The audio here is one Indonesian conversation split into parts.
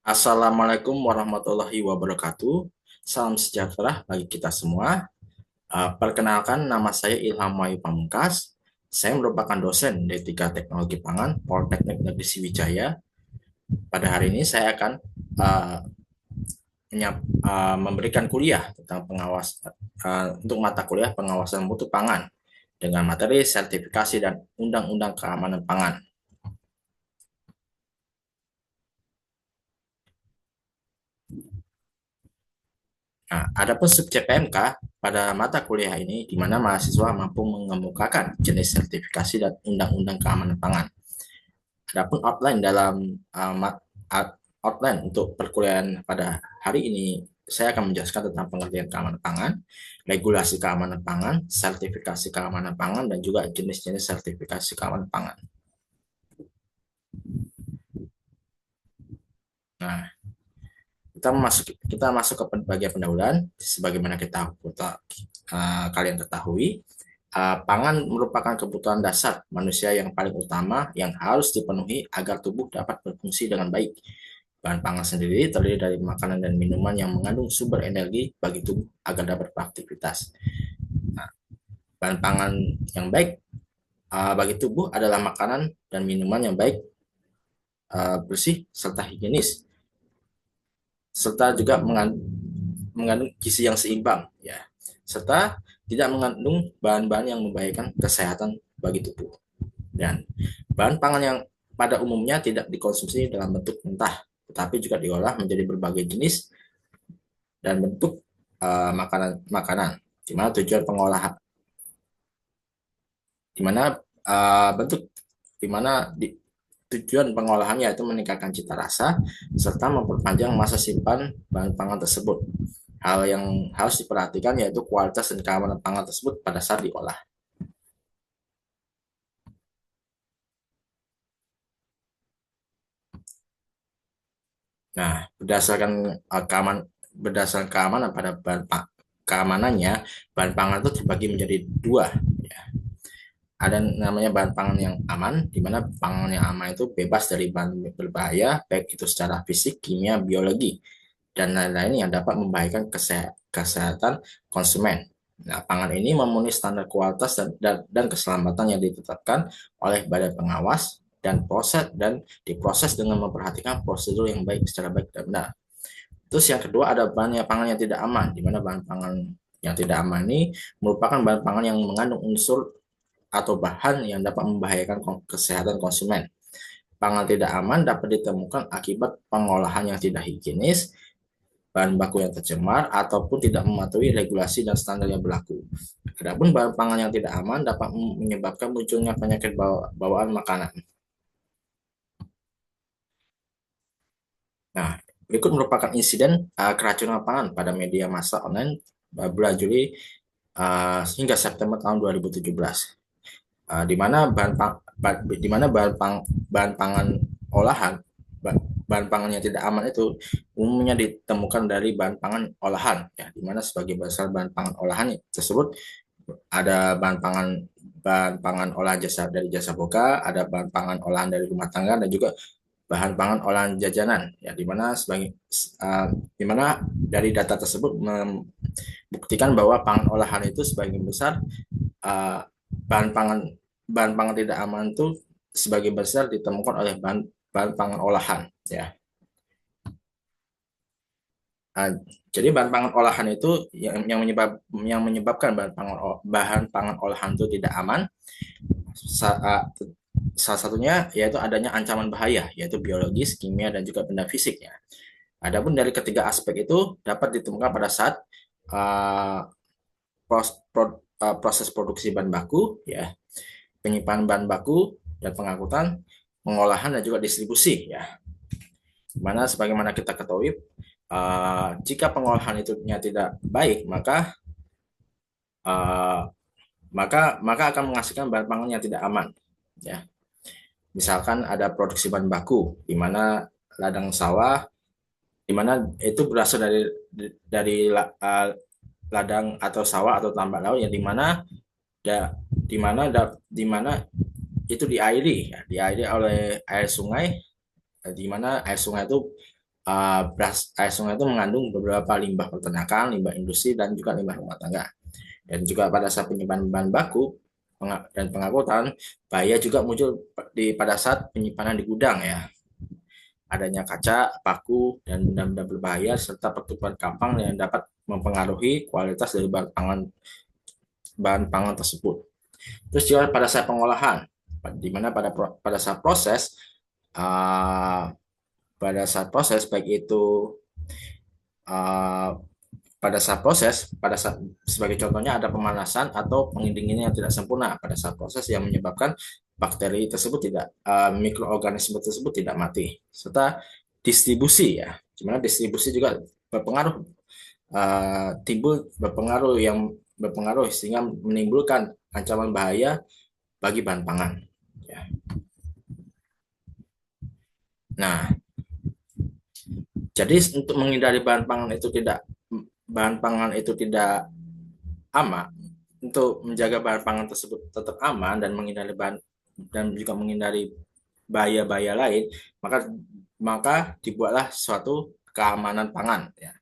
Assalamualaikum warahmatullahi wabarakatuh. Salam sejahtera bagi kita semua. Perkenalkan, nama saya Ilham Wahyu Pamungkas. Saya merupakan dosen D3 Teknologi Pangan Politeknik Negeri Sriwijaya. Pada hari ini saya akan uh, memberikan kuliah tentang untuk mata kuliah pengawasan mutu pangan dengan materi sertifikasi dan undang-undang keamanan pangan. Nah, adapun subjek PMK pada mata kuliah ini di mana mahasiswa mampu mengemukakan jenis sertifikasi dan undang-undang keamanan pangan. Adapun outline dalam outline untuk perkuliahan pada hari ini, saya akan menjelaskan tentang pengertian keamanan pangan, regulasi keamanan pangan, sertifikasi keamanan pangan, dan juga jenis-jenis sertifikasi keamanan pangan. Nah, kita masuk ke bagian pendahuluan. Sebagaimana kalian ketahui, pangan merupakan kebutuhan dasar manusia yang paling utama yang harus dipenuhi agar tubuh dapat berfungsi dengan baik. Bahan pangan sendiri terdiri dari makanan dan minuman yang mengandung sumber energi bagi tubuh agar dapat beraktivitas. Nah, bahan pangan yang baik bagi tubuh adalah makanan dan minuman yang baik, bersih, serta higienis, serta juga mengandung gizi yang seimbang, ya, serta tidak mengandung bahan-bahan yang membahayakan kesehatan bagi tubuh. Dan bahan pangan yang pada umumnya tidak dikonsumsi dalam bentuk mentah, tetapi juga diolah menjadi berbagai jenis dan bentuk makanan-makanan. Di mana tujuan pengolahan, di mana bentuk, di mana tujuan pengolahannya itu meningkatkan cita rasa serta memperpanjang masa simpan bahan pangan tersebut. Hal yang harus diperhatikan yaitu kualitas dan keamanan pangan tersebut pada saat diolah. Nah, berdasarkan keamanan pada keamanannya, bahan pangan itu terbagi menjadi dua. Ya. Ada namanya bahan pangan yang aman, di mana pangan yang aman itu bebas dari bahan berbahaya, baik itu secara fisik, kimia, biologi, dan lain-lain yang dapat membahayakan kesehatan konsumen. Nah, pangan ini memenuhi standar kualitas dan keselamatan yang ditetapkan oleh Badan Pengawas dan diproses dengan memperhatikan prosedur yang baik secara baik dan benar. Terus yang kedua ada bahan pangan yang tidak aman, di mana bahan pangan yang tidak aman ini merupakan bahan pangan yang mengandung unsur atau bahan yang dapat membahayakan kesehatan konsumen. Pangan tidak aman dapat ditemukan akibat pengolahan yang tidak higienis, bahan baku yang tercemar, ataupun tidak mematuhi regulasi dan standar yang berlaku. Adapun bahan pangan yang tidak aman dapat menyebabkan munculnya penyakit bawaan makanan. Nah, berikut merupakan insiden keracunan pangan pada media massa online bulan Juli hingga September tahun 2017. Di mana bahan pangan olahan bahan pangan yang tidak aman itu umumnya ditemukan dari bahan pangan olahan, ya, di mana sebagai dasar bahan pangan olahan tersebut ada bahan pangan olahan jasa boga, ada bahan pangan olahan dari rumah tangga, dan juga bahan pangan olahan jajanan, ya, di mana dari data tersebut membuktikan bahwa pangan olahan itu sebagian besar uh, bahan pangan bahan pangan tidak aman itu sebagian besar ditemukan oleh bahan pangan olahan, ya. Uh, jadi bahan pangan olahan itu yang menyebabkan bahan pangan olahan itu tidak aman. Salah satunya yaitu adanya ancaman bahaya, yaitu biologis, kimia, dan juga benda fisiknya. Adapun dari ketiga aspek itu dapat ditemukan pada saat uh, proses produksi bahan baku, ya, penyimpanan bahan baku dan pengangkutan, pengolahan, dan juga distribusi, ya. Dimana sebagaimana kita ketahui, jika pengolahan itu tidak baik, uh, maka akan menghasilkan bahan pangan yang tidak aman, ya. Misalkan ada produksi bahan baku di mana ladang sawah, di mana itu berasal dari ladang atau sawah atau tambak laut yang di mana itu diairi, ya, diairi oleh air sungai, di mana air sungai itu beras air sungai itu mengandung beberapa limbah peternakan, limbah industri, dan juga limbah rumah tangga. Dan juga pada saat penyimpanan bahan baku dan pengangkutan, bahaya juga muncul pada saat penyimpanan di gudang ya. Adanya kaca, paku, dan benda-benda berbahaya serta pertukaran kapang yang dapat mempengaruhi kualitas dari bahan pangan tersebut. Terus juga pada saat pengolahan, di mana pada saat proses, uh, baik itu uh, pada saat sebagai contohnya ada pemanasan atau pendinginan yang tidak sempurna pada saat proses yang menyebabkan bakteri tersebut tidak mikroorganisme tersebut tidak mati, serta distribusi ya, dimana distribusi juga berpengaruh, timbul berpengaruh sehingga menimbulkan ancaman bahaya bagi bahan pangan ya. Nah, jadi untuk menghindari bahan pangan itu tidak aman, untuk menjaga bahan pangan tersebut tetap aman dan juga menghindari bahaya-bahaya lain, maka maka dibuatlah suatu keamanan pangan ya.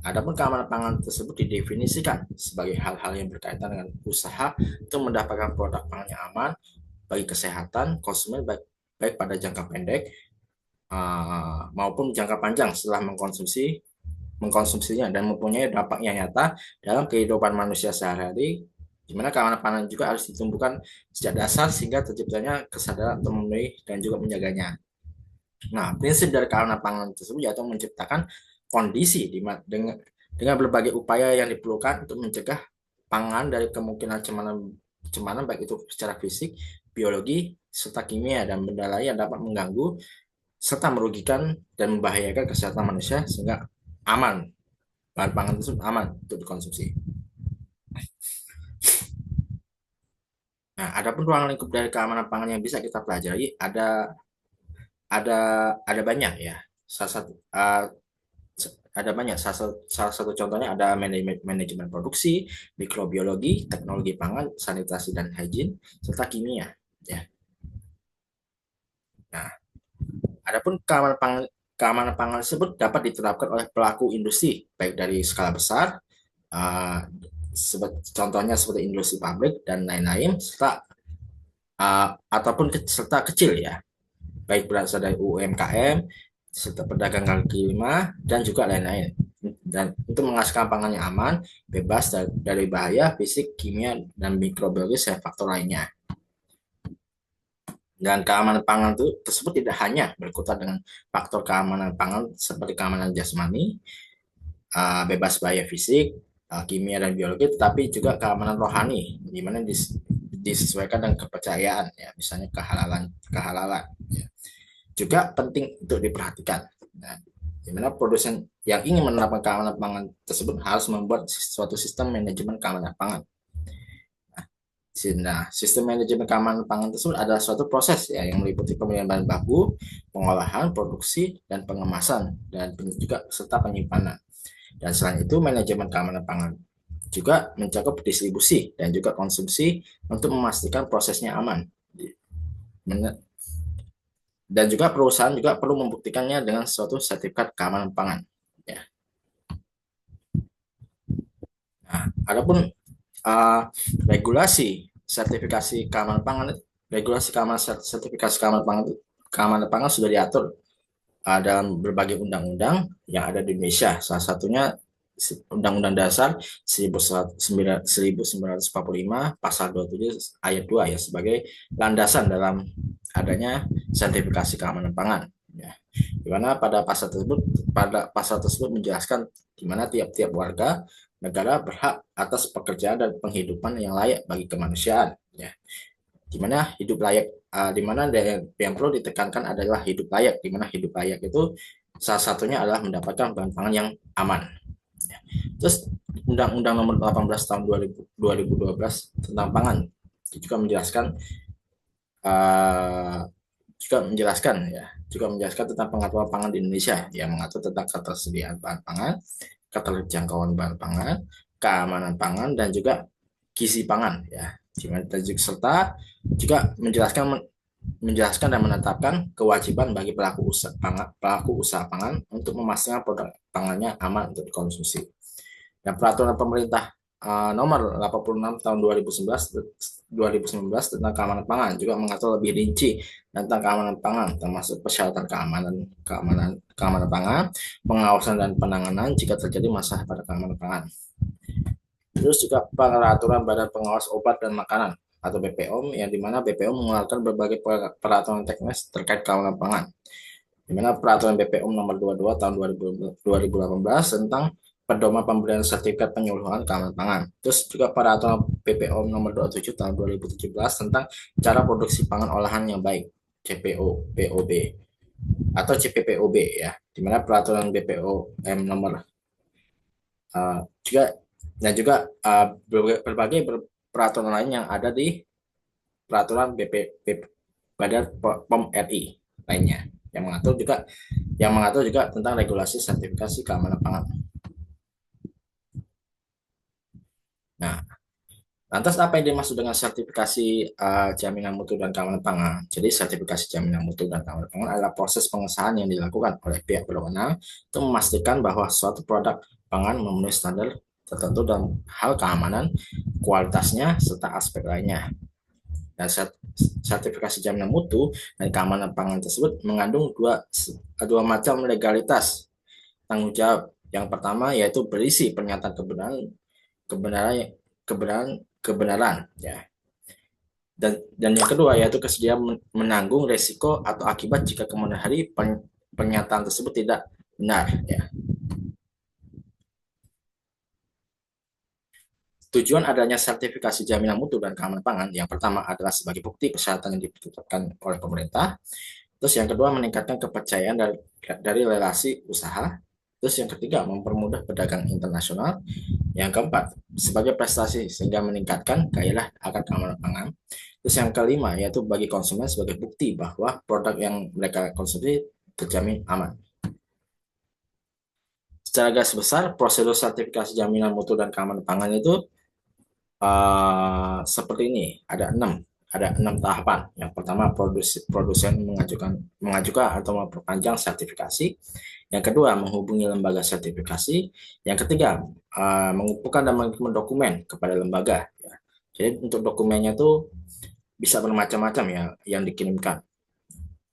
Adapun keamanan pangan tersebut didefinisikan sebagai hal-hal yang berkaitan dengan usaha untuk mendapatkan produk pangan yang aman bagi kesehatan konsumen, baik pada jangka pendek maupun jangka panjang setelah mengkonsumsinya dan mempunyai dampak yang nyata dalam kehidupan manusia sehari-hari, di mana keamanan pangan juga harus ditumbuhkan sejak dasar sehingga terciptanya kesadaran untuk memenuhi dan juga menjaganya. Nah, prinsip dari keamanan pangan tersebut yaitu menciptakan kondisi dengan berbagai upaya yang diperlukan untuk mencegah pangan dari kemungkinan cemaran baik itu secara fisik, biologi, serta kimia dan benda lain yang dapat mengganggu serta merugikan dan membahayakan kesehatan manusia sehingga aman, bahan pangan tersebut aman untuk dikonsumsi. Nah, adapun ruang lingkup dari keamanan pangan yang bisa kita pelajari ada ada banyak ya. Salah satu ada banyak. Salah satu contohnya ada manajemen produksi, mikrobiologi, teknologi pangan, sanitasi dan hygiene, serta kimia. Ya. Nah, adapun keamanan pangan tersebut dapat diterapkan oleh pelaku industri, baik dari skala besar, uh, contohnya seperti industri pabrik dan lain-lain, ataupun serta kecil ya, baik berasal dari UMKM, serta pedagang kaki lima, dan juga lain-lain. Dan untuk menghasilkan pangan yang aman, bebas dari bahaya fisik, kimia, dan mikrobiologi serta faktor lainnya. Dan keamanan pangan tersebut tidak hanya berkutat dengan faktor keamanan pangan seperti keamanan jasmani, bebas bahaya fisik, kimia dan biologi, tetapi juga keamanan rohani, di mana disesuaikan dengan kepercayaan, ya, misalnya kehalalan. Ya. Juga penting untuk diperhatikan. Nah, di mana produsen yang ingin menerapkan keamanan pangan tersebut harus membuat suatu sistem manajemen keamanan pangan. Nah, sistem manajemen keamanan pangan tersebut adalah suatu proses ya yang meliputi pemilihan bahan baku, pengolahan, produksi, dan pengemasan, dan juga serta penyimpanan. Dan selain itu, manajemen keamanan pangan juga mencakup distribusi dan juga konsumsi untuk memastikan prosesnya aman. Dan juga perusahaan juga perlu membuktikannya dengan suatu sertifikat keamanan pangan. Ya. Nah, adapun regulasi sertifikasi keamanan pangan, sertifikasi keamanan pangan sudah diatur dalam berbagai undang-undang yang ada di Indonesia. Salah satunya Undang-Undang Dasar 1945 Pasal 27 Ayat 2 ya, sebagai landasan dalam adanya sertifikasi keamanan pangan. Ya. Di mana pada pasal tersebut menjelaskan di mana tiap-tiap warga negara berhak atas pekerjaan dan penghidupan yang layak bagi kemanusiaan. Ya. Di mana hidup layak, di mana yang perlu ditekankan adalah hidup layak. Di mana hidup layak itu salah satunya adalah mendapatkan bahan pangan yang aman. Ya. Terus Undang-Undang Nomor 18 tahun 2012 tentang pangan juga menjelaskan tentang pengaturan pangan di Indonesia yang mengatur tentang ketersediaan bahan pangan, keterjangkauan bahan pangan, keamanan pangan, dan juga gizi pangan ya. Serta juga menjelaskan menjelaskan dan menetapkan kewajiban bagi pelaku usaha pangan untuk memastikan produk pangannya aman untuk dikonsumsi. Dan peraturan pemerintah nomor 86 tahun 2019 tentang keamanan pangan juga mengatur lebih rinci tentang keamanan pangan, termasuk persyaratan keamanan pangan, pengawasan dan penanganan jika terjadi masalah pada keamanan pangan. Terus juga peraturan Badan Pengawas Obat dan Makanan atau BPOM, yang dimana BPOM mengeluarkan berbagai peraturan teknis terkait keamanan pangan, di mana peraturan BPOM nomor 22 tahun 2018 tentang pedoman pemberian sertifikat penyuluhan keamanan pangan. Terus juga peraturan BPOM nomor 27 tahun 2017 tentang cara produksi pangan olahan yang baik, CPO POB atau CPPOB ya, di mana peraturan BPOM nomor juga dan juga berbagai peraturan lain yang ada di peraturan Badan POM RI lainnya yang mengatur juga tentang regulasi sertifikasi keamanan pangan. Nah, lantas apa yang dimaksud dengan sertifikasi jaminan mutu dan keamanan pangan? Jadi sertifikasi jaminan mutu dan keamanan pangan adalah proses pengesahan yang dilakukan oleh pihak berwenang untuk memastikan bahwa suatu produk pangan memenuhi standar tertentu dalam hal keamanan, kualitasnya, serta aspek lainnya. Dan sertifikasi jaminan mutu dan keamanan pangan tersebut mengandung dua macam legalitas tanggung jawab. Yang pertama yaitu berisi pernyataan kebenaran kebenaran kebenaran ya. Dan yang kedua yaitu kesediaan menanggung resiko atau akibat jika kemudian hari pernyataan tersebut tidak benar ya. Tujuan adanya sertifikasi jaminan mutu dan keamanan pangan yang pertama adalah sebagai bukti persyaratan yang ditetapkan oleh pemerintah. Terus yang kedua meningkatkan kepercayaan dari relasi usaha. Terus yang ketiga mempermudah pedagang internasional. Yang keempat sebagai prestasi sehingga meningkatkan gairah akan keamanan pangan. Terus yang kelima yaitu bagi konsumen sebagai bukti bahwa produk yang mereka konsumsi terjamin aman. Secara garis besar prosedur sertifikasi jaminan mutu dan keamanan pangan itu seperti ini, ada enam tahapan. Yang pertama, produsen mengajukan atau memperpanjang sertifikasi. Yang kedua, menghubungi lembaga sertifikasi. Yang ketiga, mengumpulkan dan mengirimkan dokumen kepada lembaga. Ya. Jadi untuk dokumennya itu bisa bermacam-macam ya yang dikirimkan.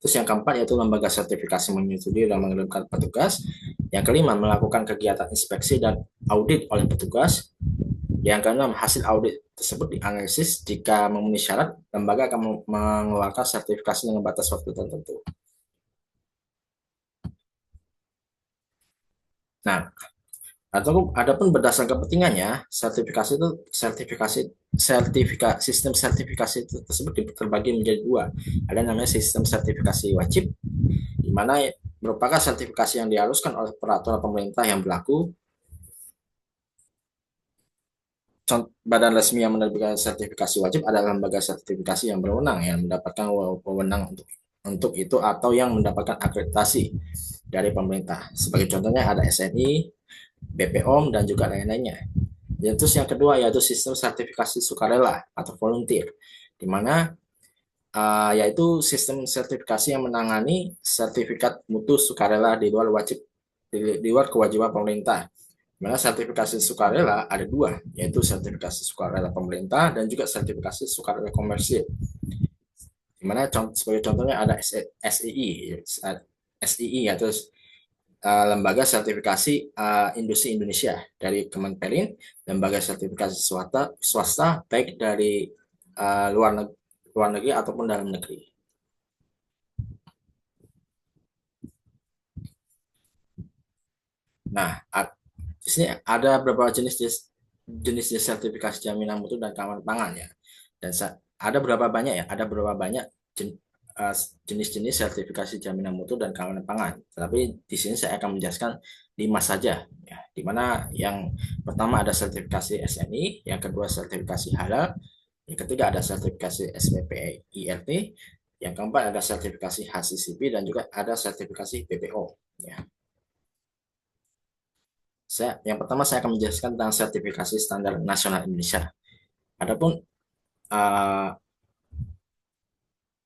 Terus yang keempat yaitu lembaga sertifikasi menyetujui dan mengirimkan petugas. Yang kelima, melakukan kegiatan inspeksi dan audit oleh petugas. Yang keenam, hasil audit tersebut dianalisis. Jika memenuhi syarat, lembaga akan mengeluarkan sertifikasi dengan batas waktu tertentu. Nah, adapun berdasarkan kepentingannya, sistem sertifikasi tersebut terbagi menjadi dua. Ada namanya sistem sertifikasi wajib, di mana merupakan sertifikasi yang diharuskan oleh peraturan pemerintah yang berlaku. Badan resmi yang menerbitkan sertifikasi wajib adalah lembaga sertifikasi yang berwenang yang mendapatkan wewenang untuk itu atau yang mendapatkan akreditasi dari pemerintah. Sebagai contohnya ada SNI, BPOM dan juga lain-lainnya. Dan terus yang kedua yaitu sistem sertifikasi sukarela atau volunteer, di mana yaitu sistem sertifikasi yang menangani sertifikat mutu sukarela di luar kewajiban pemerintah. Mana sertifikasi sukarela ada dua, yaitu sertifikasi sukarela pemerintah dan juga sertifikasi sukarela komersil. Dimana sebagai contohnya ada SII yaitu Lembaga Sertifikasi Industri Indonesia dari Kemenperin, lembaga sertifikasi swasta baik dari luar negeri ataupun dalam negeri. Nah, di sini ada beberapa jenis sertifikasi jaminan mutu dan keamanan pangan ya. Dan ada berapa banyak ya? Ada berapa banyak jenis-jenis sertifikasi jaminan mutu dan keamanan pangan. Tapi di sini saya akan menjelaskan 5 saja ya. Di mana yang pertama ada sertifikasi SNI, yang kedua sertifikasi halal, yang ketiga ada sertifikasi SPP IRT, yang keempat ada sertifikasi HACCP dan juga ada sertifikasi BPO ya. Yang pertama saya akan menjelaskan tentang sertifikasi standar nasional Indonesia. Adapun uh,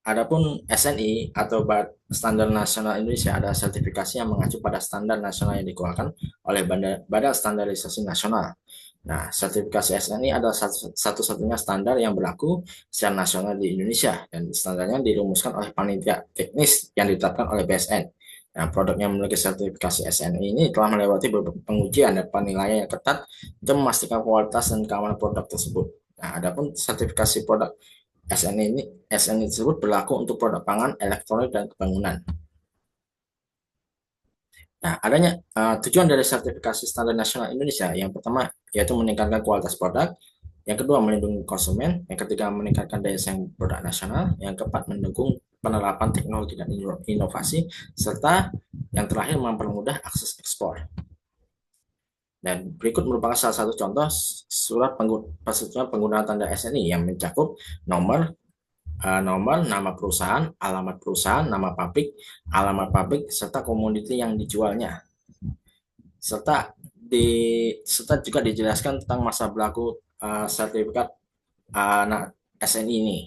Adapun SNI atau Standar Nasional Indonesia ada sertifikasi yang mengacu pada standar nasional yang dikeluarkan oleh Badan Standarisasi Nasional. Nah, sertifikasi SNI adalah satu-satunya standar yang berlaku secara nasional di Indonesia dan standarnya dirumuskan oleh panitia teknis yang ditetapkan oleh BSN. Nah, produk yang memiliki sertifikasi SNI ini telah melewati beberapa pengujian dan penilaian yang ketat untuk memastikan kualitas dan keamanan produk tersebut. Nah, adapun sertifikasi produk SNI tersebut berlaku untuk produk pangan, elektronik, dan bangunan. Nah, adanya tujuan dari sertifikasi standar nasional Indonesia yang pertama yaitu meningkatkan kualitas produk, yang kedua melindungi konsumen, yang ketiga meningkatkan daya saing produk nasional, yang keempat mendukung penerapan teknologi dan inovasi, serta yang terakhir mempermudah akses ekspor. Dan berikut merupakan salah satu contoh surat persetujuan penggunaan tanda SNI yang mencakup nomor nomor, nama perusahaan, alamat perusahaan, nama pabrik, serta komoditi yang dijualnya. Serta juga dijelaskan tentang masa berlaku sertifikat SNI ini.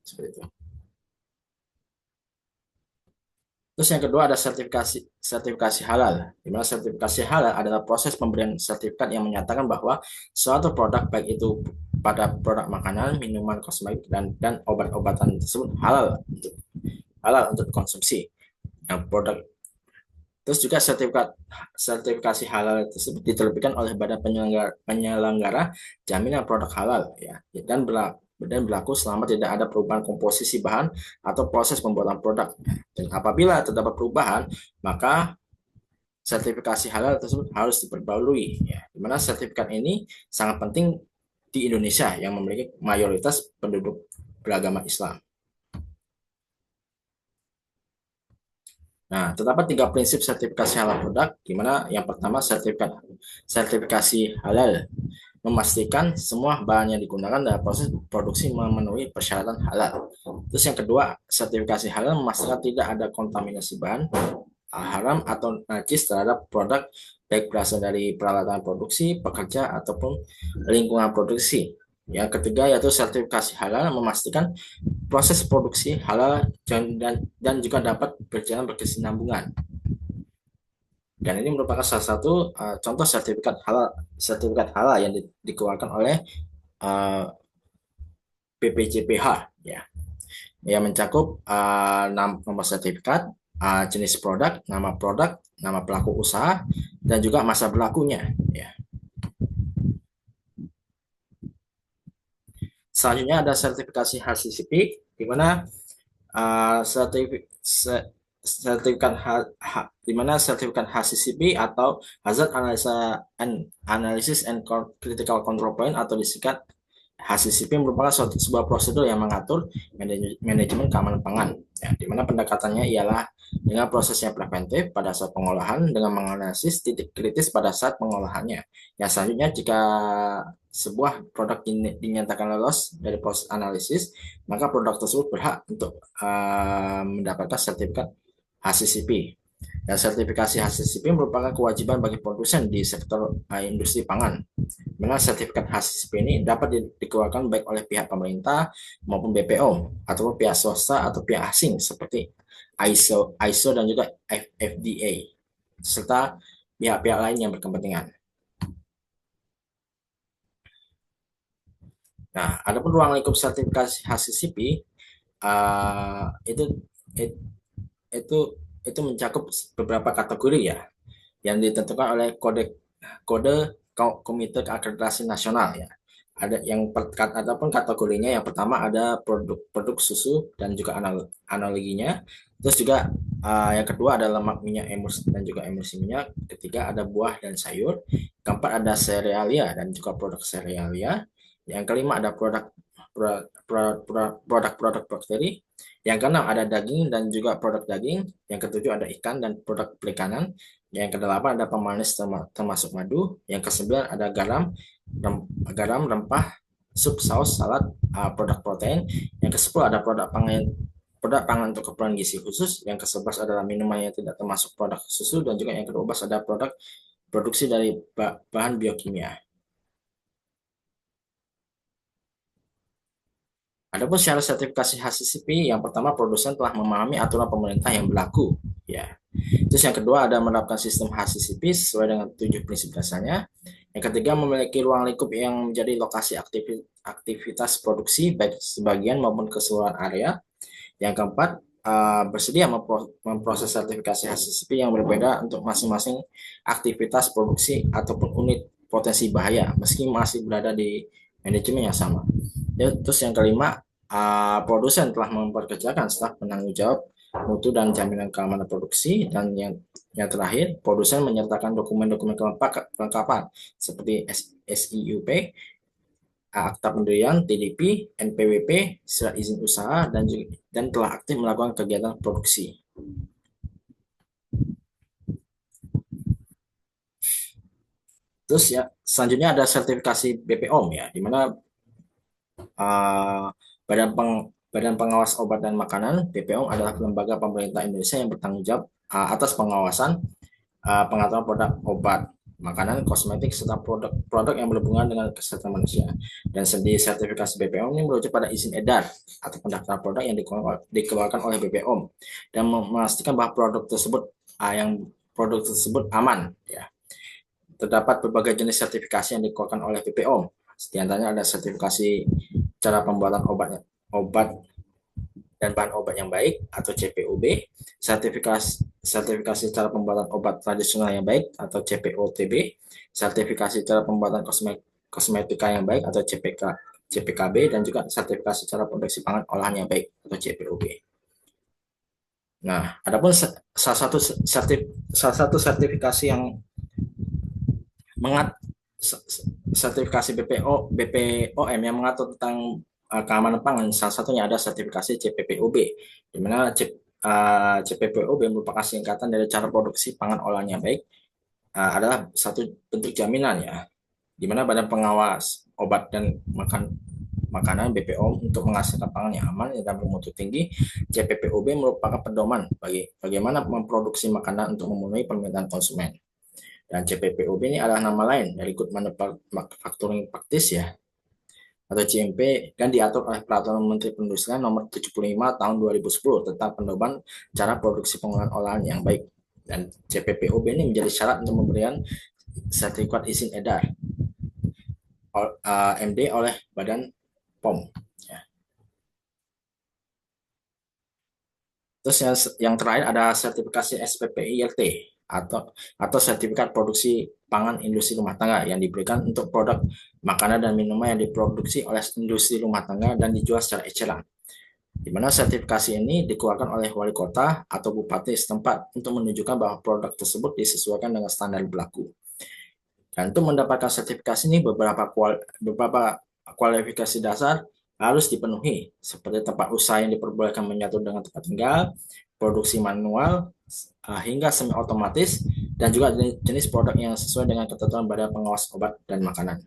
Seperti itu. Terus yang kedua ada sertifikasi halal. Di mana sertifikasi halal adalah proses pemberian sertifikat yang menyatakan bahwa suatu produk baik itu pada produk makanan, minuman, kosmetik dan obat-obatan tersebut halal untuk konsumsi. Yang produk terus juga sertifikasi halal tersebut diterbitkan oleh Badan Penyelenggara Jaminan Produk Halal ya dan berlaku selama tidak ada perubahan komposisi bahan atau proses pembuatan produk. Dan apabila terdapat perubahan, maka sertifikasi halal tersebut harus diperbarui ya. Di mana sertifikat ini sangat penting di Indonesia yang memiliki mayoritas penduduk beragama Islam. Nah, terdapat tiga prinsip sertifikasi halal produk, di mana yang pertama sertifikasi halal memastikan semua bahan yang digunakan dalam proses produksi memenuhi persyaratan halal. Terus yang kedua, sertifikasi halal memastikan tidak ada kontaminasi bahan haram atau najis terhadap produk baik berasal dari peralatan produksi, pekerja, ataupun lingkungan produksi. Yang ketiga yaitu sertifikasi halal memastikan proses produksi halal dan juga dapat berjalan berkesinambungan. Dan ini merupakan salah satu contoh sertifikat halal yang dikeluarkan oleh BPJPH ya, yang mencakup nomor sertifikat, jenis produk, nama pelaku usaha, dan juga masa berlakunya. Ya. Selanjutnya ada sertifikasi HACCP, di mana di mana sertifikat HACCP atau Hazard Analysis and Critical Control Point atau disingkat HACCP merupakan sebuah prosedur yang mengatur manajemen keamanan pangan, ya, di mana pendekatannya ialah dengan proses yang preventif pada saat pengolahan dengan menganalisis titik kritis pada saat pengolahannya. Yang selanjutnya jika sebuah produk dinyatakan lolos dari proses analisis, maka produk tersebut berhak untuk mendapatkan sertifikat HACCP. Dan sertifikasi HACCP merupakan kewajiban bagi produsen di sektor industri pangan. Mana sertifikat HACCP ini dapat dikeluarkan baik oleh pihak pemerintah maupun BPOM ataupun pihak swasta atau pihak asing seperti ISO dan juga FDA serta pihak-pihak lain yang berkepentingan. Nah, adapun ruang lingkup sertifikasi HACCP itu itu itu mencakup beberapa kategori ya yang ditentukan oleh kode Komite Akreditasi Nasional ya. Ada yang ataupun kategorinya yang pertama ada produk susu dan juga analoginya. Terus juga yang kedua ada lemak, minyak, emulsi dan juga emulsi minyak. Ketiga ada buah dan sayur. Keempat ada serealia dan juga produk serealia. Yang kelima ada produk bakteri. Yang keenam ada daging dan juga produk daging. Yang ketujuh ada ikan dan produk perikanan. Yang kedelapan ada pemanis termasuk madu. Yang kesembilan ada garam, rempah, sup, saus, salad, produk protein. Yang kesepuluh ada produk pangan untuk keperluan gizi khusus. Yang kesebelas adalah minuman yang tidak termasuk produk susu. Dan juga yang ke-12 ada produk produksi dari bahan biokimia. Adapun syarat sertifikasi HACCP, yang pertama produsen telah memahami aturan pemerintah yang berlaku, ya. Terus yang kedua ada menerapkan sistem HACCP sesuai dengan 7 prinsip dasarnya. Yang ketiga memiliki ruang lingkup yang menjadi lokasi aktivitas produksi baik sebagian maupun keseluruhan area. Yang keempat bersedia memproses sertifikasi HACCP yang berbeda untuk masing-masing aktivitas produksi ataupun unit potensi bahaya meski masih berada di manajemen yang sama. Terus yang kelima, produsen telah memperkerjakan staf penanggung jawab mutu dan jaminan keamanan produksi. Dan yang terakhir, produsen menyertakan dokumen-dokumen kelengkapan seperti SIUP, akta pendirian, TDP, NPWP, surat izin usaha, dan telah aktif melakukan kegiatan produksi. Terus ya, selanjutnya ada sertifikasi BPOM, ya, di mana uh, Badan Pengawas Obat dan Makanan (BPOM) adalah lembaga pemerintah Indonesia yang bertanggung jawab atas pengawasan pengaturan produk obat, makanan, kosmetik, serta produk-produk yang berhubungan dengan kesehatan manusia. Dan sertifikasi BPOM ini merujuk pada izin edar atau pendaftaran produk yang dikeluarkan oleh BPOM dan memastikan bahwa produk tersebut aman, ya. Terdapat berbagai jenis sertifikasi yang dikeluarkan oleh BPOM. Di antaranya ada sertifikasi cara pembuatan obat dan bahan obat yang baik atau CPOB, sertifikasi cara pembuatan obat tradisional yang baik atau CPOTB, sertifikasi cara pembuatan kosmetika yang baik atau CPKB, dan juga sertifikasi cara produksi pangan olahan yang baik atau CPOB. Nah, adapun salah satu sertifikasi yang sertifikasi BPOM yang mengatur tentang keamanan pangan, salah satunya ada sertifikasi CPPOB, di mana CPPOB merupakan singkatan dari cara produksi pangan olahan yang baik, adalah satu bentuk jaminan, ya, di mana Badan Pengawas Obat dan Makanan BPOM untuk menghasilkan pangan yang aman dan bermutu tinggi. CPPOB merupakan pedoman bagaimana memproduksi makanan untuk memenuhi permintaan konsumen. Dan CPPOB ini adalah nama lain dari Good Manufacturing Practice, ya, atau GMP, dan diatur oleh Peraturan Menteri Perindustrian Nomor 75 Tahun 2010 tentang pedoman cara produksi pengolahan olahan yang baik. Dan CPPOB ini menjadi syarat untuk memberikan sertifikat izin edar MD oleh Badan POM. Ya. Terus yang terakhir ada sertifikasi SPPILT atau sertifikat produksi pangan industri rumah tangga yang diberikan untuk produk makanan dan minuman yang diproduksi oleh industri rumah tangga dan dijual secara eceran. Di mana sertifikasi ini dikeluarkan oleh wali kota atau bupati setempat untuk menunjukkan bahwa produk tersebut disesuaikan dengan standar berlaku. Dan untuk mendapatkan sertifikasi ini beberapa kualifikasi dasar harus dipenuhi, seperti tempat usaha yang diperbolehkan menyatu dengan tempat tinggal, produksi manual hingga semi otomatis, dan juga jenis produk yang sesuai dengan ketentuan Badan Pengawas Obat dan Makanan.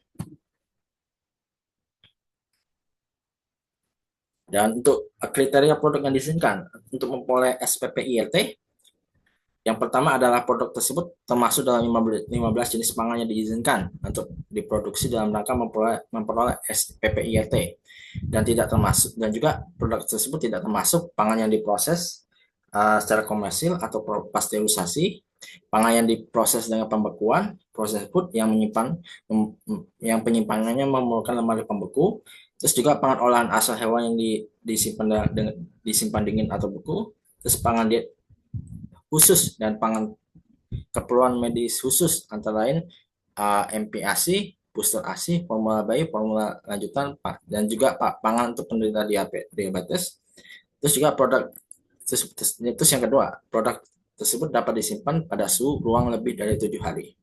Dan untuk kriteria produk yang diizinkan untuk memperoleh SPPILT, yang pertama adalah produk tersebut termasuk dalam 15 jenis pangan yang diizinkan untuk diproduksi dalam rangka memperoleh SPPILT, dan juga produk tersebut tidak termasuk pangan yang diproses secara komersil atau pasteurisasi, pangan yang diproses dengan pembekuan, proses food yang penyimpanannya memerlukan lemari pembeku, terus juga pangan olahan asal hewan yang disimpan dingin atau beku, terus pangan diet khusus dan pangan keperluan medis khusus antara lain MPASI, booster ASI, formula bayi, formula lanjutan, dan juga pangan untuk penderita diabetes. Terus juga terus yang kedua, produk tersebut dapat disimpan pada suhu ruang lebih dari 7 hari.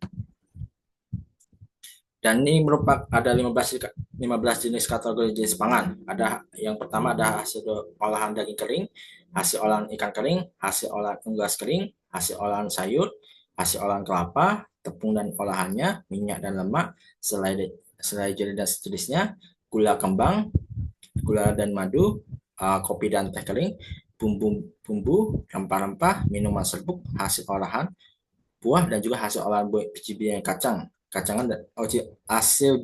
Dan ini merupakan ada 15 jenis kategori jenis pangan. Yang pertama ada hasil olahan daging kering, hasil olahan ikan kering, hasil olahan unggas kering, hasil olahan sayur, hasil olahan kelapa, tepung dan olahannya, minyak dan lemak, selai jeli dan sejenisnya, gula kembang, gula dan madu, kopi dan teh kering, bumbu, rempah-rempah, minuman serbuk, hasil olahan buah, dan juga hasil olahan biji-bijian kacangan dan hasil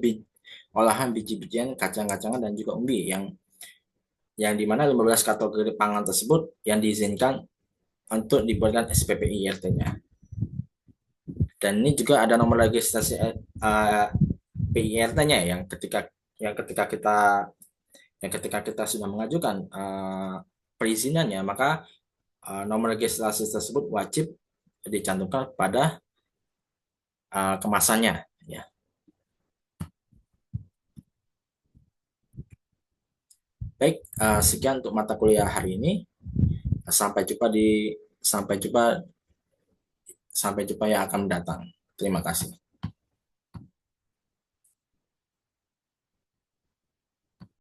olahan biji-bijian kacang-kacangan dan juga umbi yang yang dimana 15 kategori pangan tersebut yang diizinkan untuk dibuatkan SPPI RT-nya. Dan ini juga ada nomor registrasi PIRT-nya yang ketika kita sudah mengajukan perizinannya, maka nomor registrasi tersebut wajib dicantumkan pada kemasannya ya. Baik, sekian untuk mata kuliah hari ini. Sampai jumpa di sampai jumpa sampai jumpa yang akan mendatang. Terima kasih.